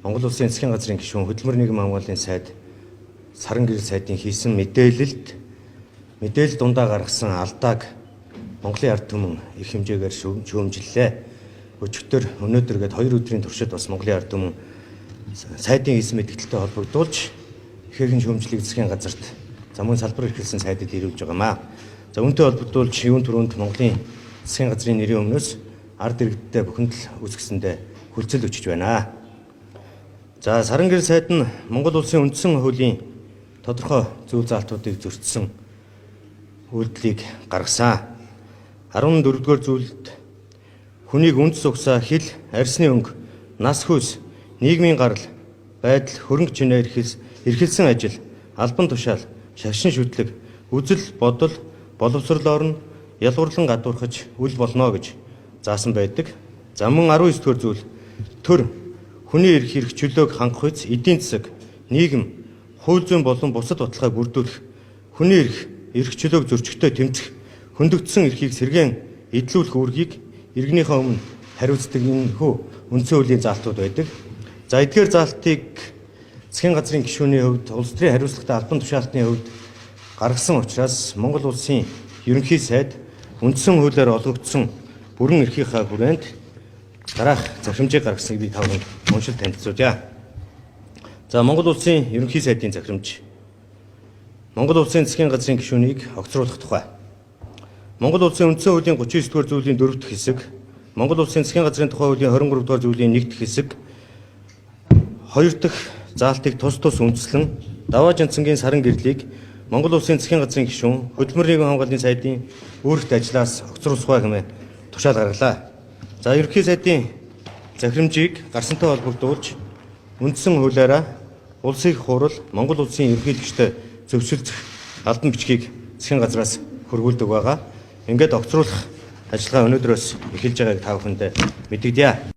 Монгол Улсын засгийн газрын гишүүн хөдөлмөр нийгэм хамгааллын сайд Саран гэрэл сайдын хийсэн мэдээлэлд дундаа гаргасан алдааг Монголын ард түмэн их хэмжээгээр шүүмжиллээ. Өчигдөр өнөөдөр гээд 2 өдрийн туршид бас Монголын ард түмэн сайдын хийсэн мэдээлэлтэй холбогдуулж ихэрхэн шүүмжлэх засгийн газарт замун салбар эрхэлсэн сайдад ирүүлж байгаамаа. За үүнтэй холбогдуулж юун түрүүнд Монголын засгийн газрын нэрийн өмнөөс ард иргэдтэй бүхэнд л үүсгэсэндээ хүлцэл өчөж байна. За Саран гэрэл сайд нь Монгол улсын үндсэн хуулийн тодорхой зөв заалтуудыг зөрчсөн үйлдэлийг гаргасан. 14-р зүйлд хүнийг үндэс угсаа, хил, арьсны өнгө, нас хүйс, нийгмийн гарал, байдал, хөрөнгө чинээр эрхэлсэн ажил, албан тушаал, шашин шүтлэг, үзэл, бодол, боловсролоор нь ялгуурлан гадуурхаж үл болно гэж заасан байдаг. За мөн 19-р зүйл төр хүний эрх чөлөөг хангах үз эдийн засаг, нийгэм, хууль зүйн болон бусад баталгааг бүрдүүлэх, хүний эрх чөлөөг зөрчигтэй тэмцэх, хөндөгдсөн эрхийг сэргээн эдлүүлэх үүргийг иргэнийхээ өмнө хариуцдаг энэхүү үндсэн хуулийн заалтууд байдаг. За эдгээр заалтыг засгийн газрын гишүүний хувьд улс төрийн хариуцлагатай албан тушаалтны хувьд гаргасан учраас Монгол улсын ерөнхий сайд үндсэн хуулиар олгогдсон бүрэн эрхийнхаа хүрээнд дараах захирамжийг гаргасныг би тавд уншил танилцуулъя. За Монгол улсын ерөнхий сайдын захирамж. Монгол улсын засгийн газрын гишүүнийг огцруулах тухай. Монгол улсын үндсэн хуулийн 39-р зүйлийн 4 дахь хэсэг, Монгол улсын засгийн газрын тухай хуулийн 23-р зүйлийн 1 дахь хэсэг, 2 дахь заалтыг тус үндэслэн даваа жанцангийн Саран гэрлийг Монгол улсын засгийн газрын гишүүн хөдөлмөр нийгэм хамгааллын сайдын өөрөлт ажлаас огцруулах хэмээн тушаал гаргалаа. За ерөнхий сайдын захирамжийг гарсантай холбогдуулж үндсэн хуулиараа улсын их хурал Монгол улсын ерөнхийлөгчтэй зөвшөлдөх албан бичгийг засгийн газраас хөргүүлдэг байгаа. Ингээд огцруулах ажиллагаа өнөөдрөөс эхэлж байгааг та бүхэнд мэдэгдэе.